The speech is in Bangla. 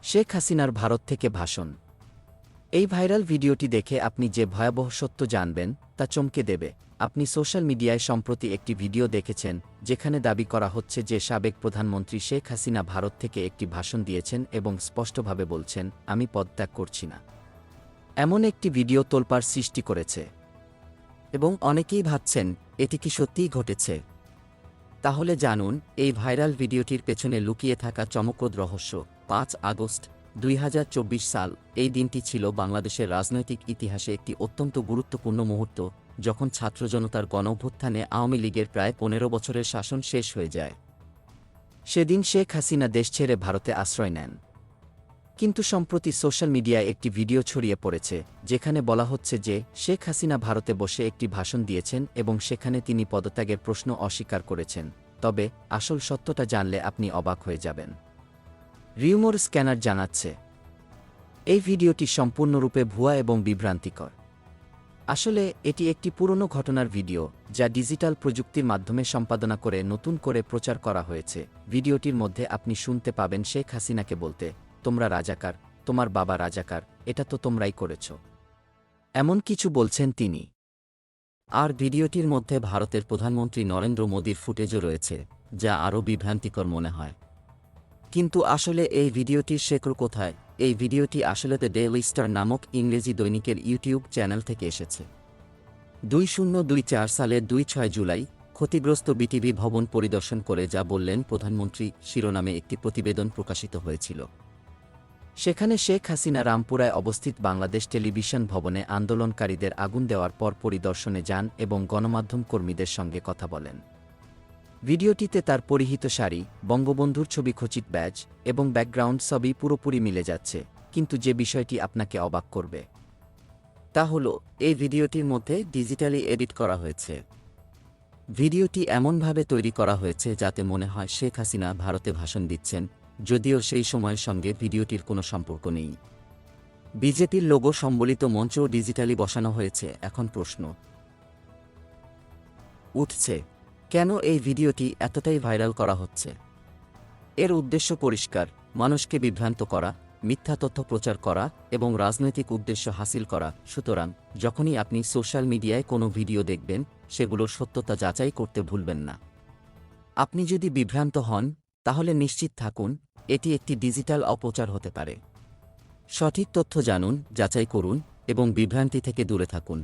শেখ হাসিনার ভারত থেকে ভাষণ। এই ভাইরাল ভিডিওটি দেখে আপনি যে ভয়াবহ সত্য জানবেন তা চমকে দেবে। আপনি সোশ্যাল মিডিয়ায় সম্প্রতি একটি ভিডিও দেখেছেন যেখানে দাবি করা হচ্ছে যে সাবেক প্রধানমন্ত্রী শেখ হাসিনা ভারত থেকে একটি ভাষণ দিয়েছেন এবং স্পষ্টভাবে বলছেন, আমি পদত্যাগ করছি না। এমন একটি ভিডিও তোলপাড় সৃষ্টি করেছে এবং অনেকেই ভাবছেন এটি কি সত্যিই ঘটেছে। তাহলে জানুন এই ভাইরাল ভিডিওটির পেছনে লুকিয়ে থাকা চমকপ্রদ রহস্য। ৫ আগস্ট ২০২৪ সাল, এই দিনটি ছিল বাংলাদেশের রাজনৈতিক ইতিহাসে একটি অত্যন্ত গুরুত্বপূর্ণ মুহূর্ত, যখন ছাত্র জনতার গণঅভ্যুত্থানে আওয়ামী লীগের প্রায় ১৫ বছরের শাসন শেষ হয়ে যায়। সেদিন শেখ হাসিনা দেশ ছেড়ে ভারতে আশ্রয় নেন। কিন্তু সম্প্রতি সোশ্যাল মিডিয়ায় একটি ভিডিও ছড়িয়ে পড়েছে যেখানে বলা হচ্ছে যে শেখ হাসিনা ভারতে বসে একটি ভাষণ দিয়েছেন এবং সেখানে তিনি পদত্যাগের প্রশ্ন অস্বীকার করেছেন। তবে আসল সত্যটা জানলে আপনি অবাক হয়ে যাবেন। রিউমর স্ক্যানার জানাচ্ছে এই ভিডিওটি সম্পূর্ণরূপে ভুয়া এবং বিভ্রান্তিকর। আসলে এটি একটি পুরনো ঘটনার ভিডিও যা ডিজিটাল প্রযুক্তির মাধ্যমে সম্পাদনা করে নতুন করে প্রচার করা হয়েছে। ভিডিওটির মধ্যে আপনি শুনতে পাবেন শেখ হাসিনাকে বলতে, তোমরা রাজাকার, তোমার বাবা রাজাকার, এটা তো তোমরাই করেছ, এমন কিছু বলছেন তিনি। আর ভিডিওটির মধ্যে ভারতের প্রধানমন্ত্রী নরেন্দ্র মোদীর ফুটেজও রয়েছে, যা আরও বিভ্রান্তিকর মনে হয়। কিন্তু আসলে এই ভিডিওটির শেকড় কোথায়? এই ভিডিওটি আসলে দ্য ডেইলি স্টার নামক ইংরেজি দৈনিকের ইউটিউব চ্যানেল থেকে এসেছে। ২০২৪ সালের ২-৬ জুলাই ক্ষতিগ্রস্ত বিটিভি ভবন পরিদর্শন করে যা বললেন প্রধানমন্ত্রী শিরোনামে একটি প্রতিবেদন প্রকাশিত হয়েছিল। সেখানে শেখ হাসিনা রামপুরায় অবস্থিত বাংলাদেশ টেলিভিশন ভবনে আন্দোলনকারীদের আগুন দেওয়ার পর পরিদর্শনে যান এবং গণমাধ্যম কর্মীদের সঙ্গে কথা বলেন। ভিডিওটিতে তার পরিহিত শাড়ি, বঙ্গবন্ধুর ছবি খচিত ব্যাজ এবং ব্যাকগ্রাউন্ড সবই পুরোপুরি মিলে যাচ্ছে। কিন্তু যে বিষয়টি আপনাকে অবাক করবে তা হল এই ভিডিওটির মধ্যে ডিজিটালি এডিট করা হয়েছে। ভিডিওটি এমনভাবে তৈরি করা হয়েছে যাতে মনে হয় শেখ হাসিনা ভারতে ভাষণ দিচ্ছেন, যদিও সেই সময়ের সঙ্গে ভিডিওটির কোনো সম্পর্ক নেই। বিজেপির লোগো সম্বলিত মঞ্চও ডিজিটালি বসানো হয়েছে। এখন প্রশ্ন উঠছে, কেন এই ভিডিওটি এতটাই ভাইরাল করা হচ্ছে? এর উদ্দেশ্য পরিষ্কার, মানুষকে বিভ্রান্ত করা, মিথ্যা তথ্য প্রচার করা এবং রাজনৈতিক উদ্দেশ্য হাসিল করা। সুতরাং যখনই আপনি সোশ্যাল মিডিয়ায় কোনো ভিডিও দেখবেন, সেগুলোর সত্যতা যাচাই করতে ভুলবেন না। আপনি যদি বিভ্রান্ত হন, তাহলে নিশ্চিত থাকুন এটি একটি ডিজিটাল অপপ্রচার হতে পারে। সঠিক তথ্য জানুন, যাচাই করুন এবং বিভ্রান্তি থেকে দূরে থাকুন।